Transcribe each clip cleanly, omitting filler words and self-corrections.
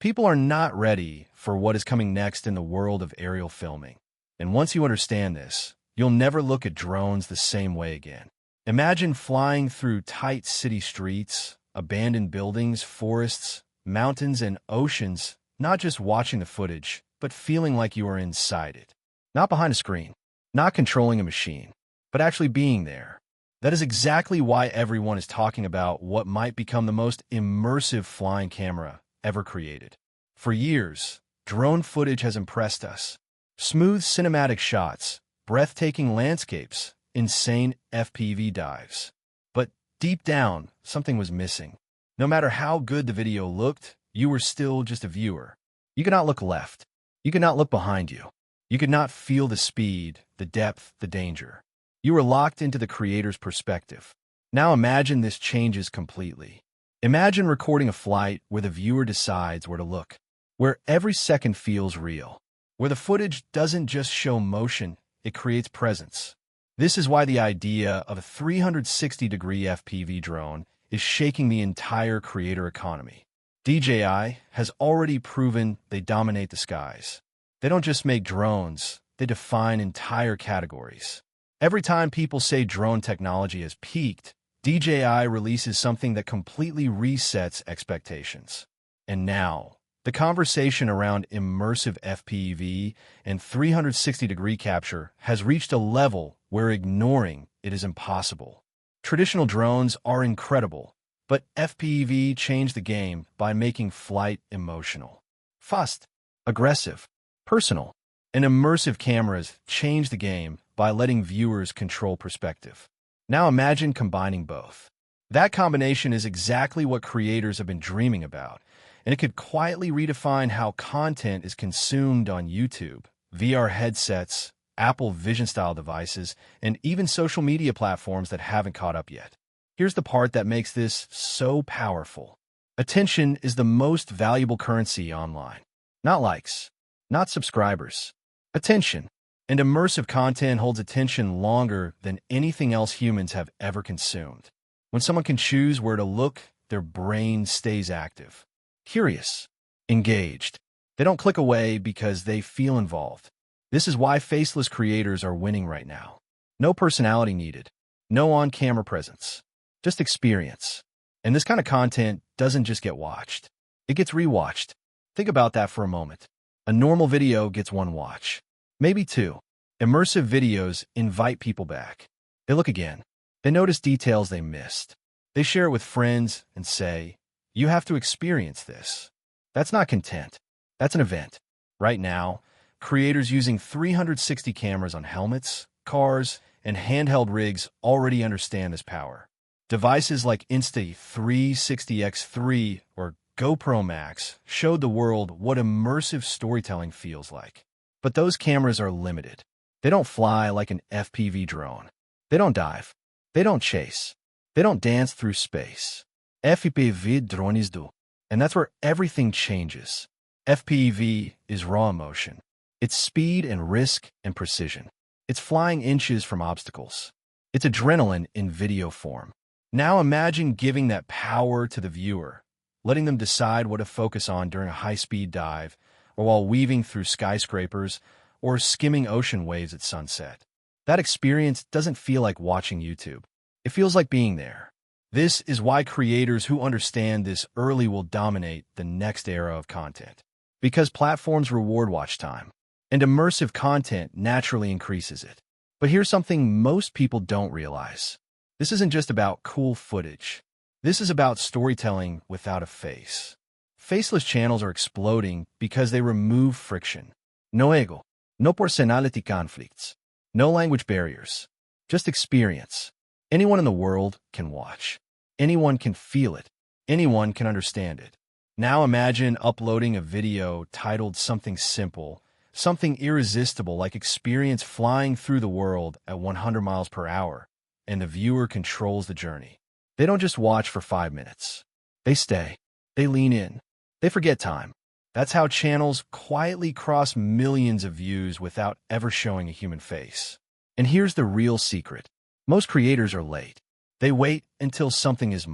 People are not ready for what is coming next in the world of aerial filming. And once you understand this, you'll never look at drones the same way again. Imagine flying through tight city streets, abandoned buildings, forests, mountains, and oceans, not just watching the footage, but feeling like you are inside it. Not behind a screen, not controlling a machine, but actually being there. That is exactly why everyone is talking about what might become the most immersive flying camera ever created. For years, drone footage has impressed us. Smooth cinematic shots, breathtaking landscapes, insane FPV dives. But deep down, something was missing. No matter how good the video looked, you were still just a viewer. You could not look left. You could not look behind you. You could not feel the speed, the depth, the danger. You were locked into the creator's perspective. Now imagine this changes completely. Imagine recording a flight where the viewer decides where to look, where every second feels real, where the footage doesn't just show motion, it creates presence. This is why the idea of a 360-degree FPV drone is shaking the entire creator economy. DJI has already proven they dominate the skies. They don't just make drones, they define entire categories. Every time people say drone technology has peaked, DJI releases something that completely resets expectations. And now, the conversation around immersive FPV and 360-degree capture has reached a level where ignoring it is impossible. Traditional drones are incredible, but FPV changed the game by making flight emotional. Fast, aggressive, personal, and immersive cameras changed the game by letting viewers control perspective. Now imagine combining both. That combination is exactly what creators have been dreaming about, and it could quietly redefine how content is consumed on YouTube, VR headsets, Apple Vision-style devices, and even social media platforms that haven't caught up yet. Here's the part that makes this so powerful. Attention is the most valuable currency online. Not likes, not subscribers. Attention. And immersive content holds attention longer than anything else humans have ever consumed. When someone can choose where to look, their brain stays active. Curious, engaged. They don't click away because they feel involved. This is why faceless creators are winning right now. No personality needed. No on-camera presence. Just experience. And this kind of content doesn't just get watched. It gets rewatched. Think about that for a moment. A normal video gets one watch. Maybe two. Immersive videos invite people back. They look again. They notice details they missed. They share it with friends and say, "You have to experience this." That's not content. That's an event. Right now, creators using 360 cameras on helmets, cars, and handheld rigs already understand this power. Devices like Insta360X3 or GoPro Max showed the world what immersive storytelling feels like. But those cameras are limited. They don't fly like an FPV drone. They don't dive. They don't chase. They don't dance through space. FPV drones do. And that's where everything changes. FPV is raw emotion. It's speed and risk and precision. It's flying inches from obstacles. It's adrenaline in video form. Now imagine giving that power to the viewer, letting them decide what to focus on during a high-speed dive, or while weaving through skyscrapers, or skimming ocean waves at sunset. That experience doesn't feel like watching YouTube. It feels like being there. This is why creators who understand this early will dominate the next era of content. Because platforms reward watch time, and immersive content naturally increases it. But here's something most people don't realize. This isn't just about cool footage. This is about storytelling without a face. Faceless channels are exploding because they remove friction. No ego, no personality conflicts, no language barriers, just experience. Anyone in the world can watch. Anyone can feel it. Anyone can understand it. Now imagine uploading a video titled something simple, something irresistible like experience flying through the world at 100 miles per hour, and the viewer controls the journey. They don't just watch for 5 minutes. They stay. They lean in. They forget time. That's how channels quietly cross millions of views without ever showing a human face. And here's the real secret. Most creators are late. They wait until something is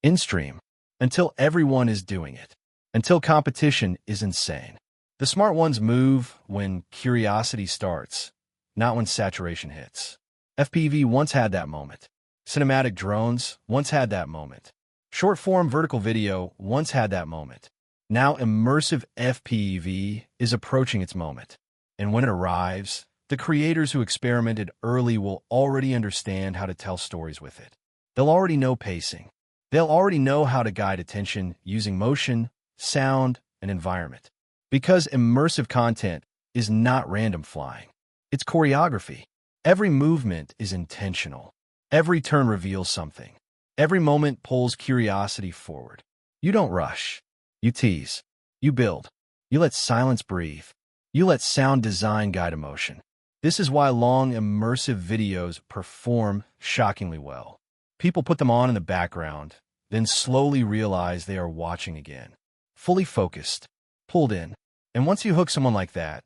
in stream, until everyone is doing it. until competition is insane. The smart ones move when curiosity starts, not when saturation hits. FPV once had that moment. Cinematic drones once had that moment. Short-form vertical video once had that moment. Now immersive FPV is approaching its moment. And when it arrives, the creators who experimented early will already understand how to tell stories with it. They'll already know pacing. They'll already know how to guide attention using motion, sound, and environment. Because immersive content is not random flying. It's choreography. Every movement is intentional. Every turn reveals something. Every moment pulls curiosity forward. You don't rush. You tease. You build. You let silence breathe. You let sound design guide emotion. This is why long, immersive videos perform shockingly well. People put them on in the background, then slowly realize they are watching again. Fully focused. Pulled in. And once you hook someone like that,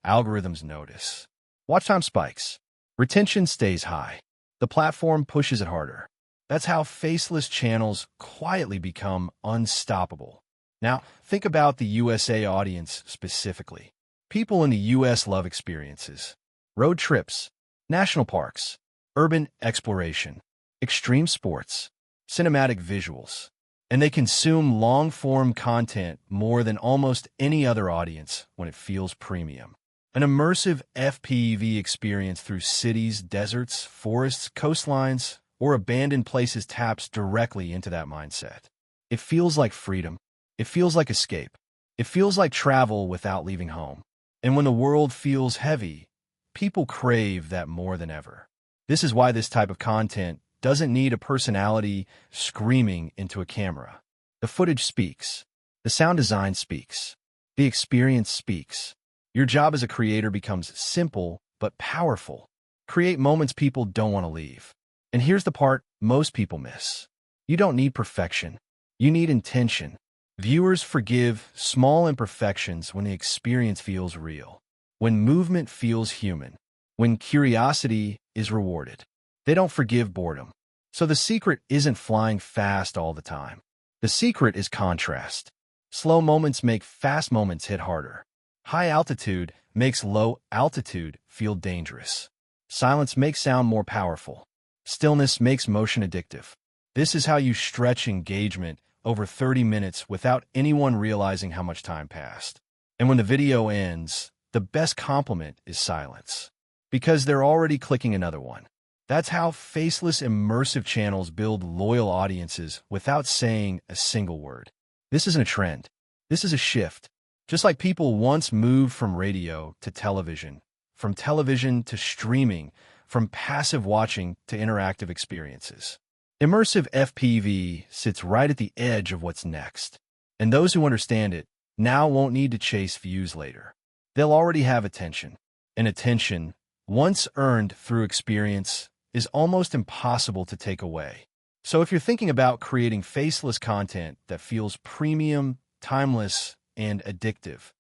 algorithms notice. Watch time spikes. Retention stays high. The platform pushes it harder. That's how faceless channels quietly become unstoppable. Now, think about the USA audience specifically. People in the US love experiences. Road trips, national parks, urban exploration, extreme sports, cinematic visuals. And they consume long-form content more than almost any other audience when it feels premium. An immersive FPV experience through cities, deserts, forests, coastlines, or abandoned places taps directly into that mindset. It feels like freedom. It feels like escape. It feels like travel without leaving home. And when the world feels heavy, people crave that more than ever. This is why this type of content doesn't need a personality screaming into a camera. The footage speaks. The sound design speaks. The experience speaks. Your job as a creator becomes simple but powerful. Create moments people don't want to leave. And here's the part most people miss. You don't need perfection. You need intention. Viewers forgive small imperfections when the experience feels real, when movement feels human, when curiosity is rewarded. They don't forgive boredom. So the secret isn't flying fast all the time. The secret is contrast. Slow moments make fast moments hit harder. High altitude makes low altitude feel dangerous. Silence makes sound more powerful. Stillness makes motion addictive. This is how you stretch engagement over 30 minutes without anyone realizing how much time passed. And when the video ends, the best compliment is silence. Because they're already clicking another one. That's how faceless immersive channels build loyal audiences without saying a single word. This isn't a trend. This is a shift. Just like people once moved from radio to television, from television to streaming, from passive watching to interactive experiences. Immersive FPV sits right at the edge of what's next. And those who understand it now won't need to chase views later. They'll already have attention. And attention, once earned through experience, is almost impossible to take away. So if you're thinking about creating faceless content that feels premium, timeless, and addictive,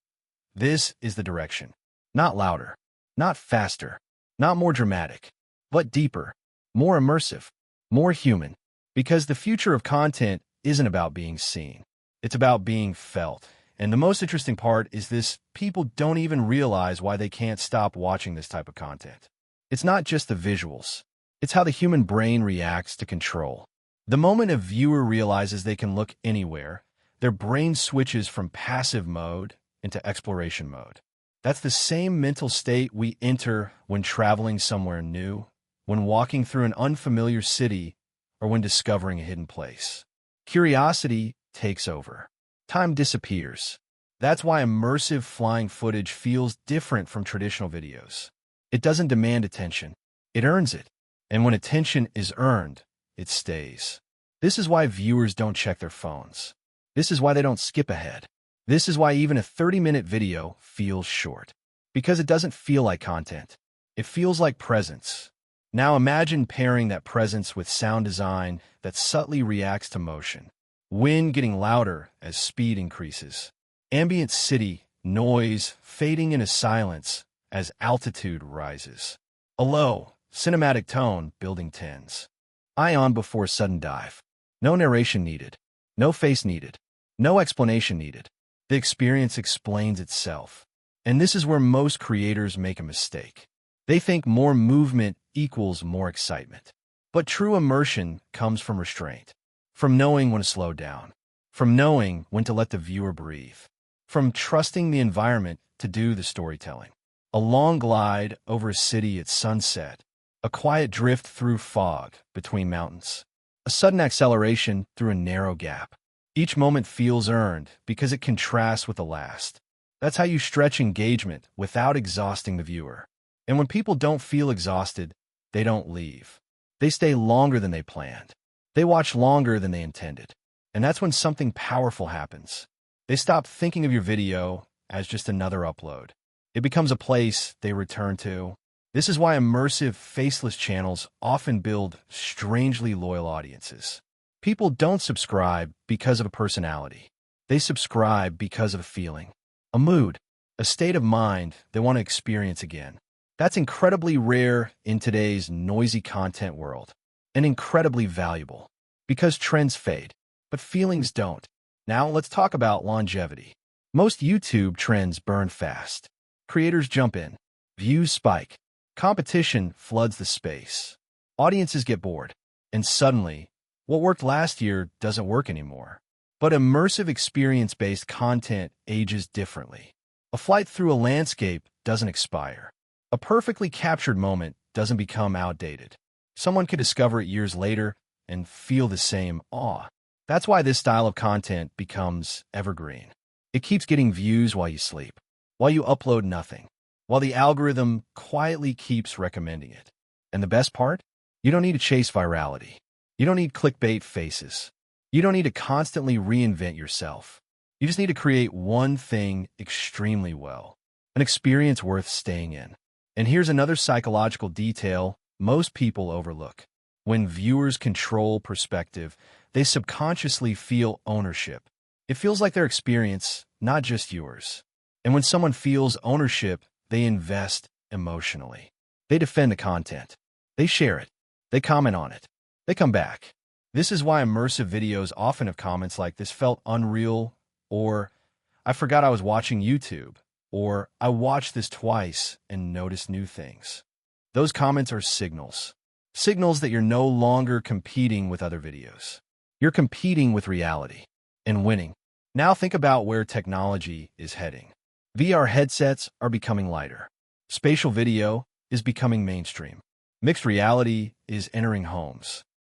this is the direction. Not louder, not faster, not more dramatic, but deeper, more immersive, more human. Because the future of content isn't about being seen. It's about being felt. And the most interesting part is this: people don't even realize why they can't stop watching this type of content. It's not just the visuals. It's how the human brain reacts to control. The moment a viewer realizes they can look anywhere, their brain switches from passive mode into exploration mode. That's the same mental state we enter when traveling somewhere new, when walking through an unfamiliar city, or when discovering a hidden place. Curiosity takes over. Time disappears. That's why immersive flying footage feels different from traditional videos. It doesn't demand attention. It earns it. And when attention is earned, it stays. This is why viewers don't check their phones. This is why they don't skip ahead. This is why even a 30-minute video feels short. Because it doesn't feel like content. It feels like presence. Now imagine pairing that presence with sound design that subtly reacts to motion. Wind getting louder as speed increases. Ambient city noise fading into silence as altitude rises. A low, cinematic tone building tens. Ion before sudden dive. No narration needed. No face needed. No explanation needed. the experience explains itself. And this is where most creators make a mistake. They think more movement equals more excitement. But true immersion comes from restraint, from knowing when to slow down, from knowing when to let the viewer breathe, from trusting the environment to do the storytelling. A long glide over a city at sunset, a quiet drift through fog between mountains, a sudden acceleration through a narrow gap. Each moment feels earned because it contrasts with the last. That's how you stretch engagement without exhausting the viewer. And when people don't feel exhausted, they don't leave. They stay longer than they planned. They watch longer than they intended. And that's when something powerful happens. They stop thinking of your video as just another upload. It becomes a place they return to. This is why immersive, faceless channels often build strangely loyal audiences. People don't subscribe because of a personality. They subscribe because of a feeling, a mood, a state of mind they want to experience again. That's incredibly rare in today's noisy content world, and incredibly valuable, because trends fade, but feelings don't. Now let's talk about longevity. Most YouTube trends burn fast. Creators jump in, views spike, competition floods the space. Audiences get bored, and suddenly, what worked last year doesn't work anymore. But immersive experience-based content ages differently. A flight through a landscape doesn't expire. A perfectly captured moment doesn't become outdated. Someone could discover it years later and feel the same awe. That's why this style of content becomes evergreen. It keeps getting views while you sleep, while you upload nothing, while the algorithm quietly keeps recommending it. And the best part? You don't need to chase virality. You don't need clickbait faces. You don't need to constantly reinvent yourself. You just need to create one thing extremely well, an experience worth staying in. And here's another psychological detail most people overlook. When viewers control perspective, they subconsciously feel ownership. It feels like their experience, not just yours. And when someone feels ownership, they invest emotionally. They defend the content. They share it. They comment on it. They come back. This is why immersive videos often have comments like, "This felt unreal," or "I forgot I was watching YouTube," or "I watched this twice and noticed new things." Those comments are signals. Signals that you're no longer competing with other videos. You're competing with reality and winning. Now think about where technology is heading. VR headsets are becoming lighter. Spatial video is becoming mainstream. Mixed reality is entering homes.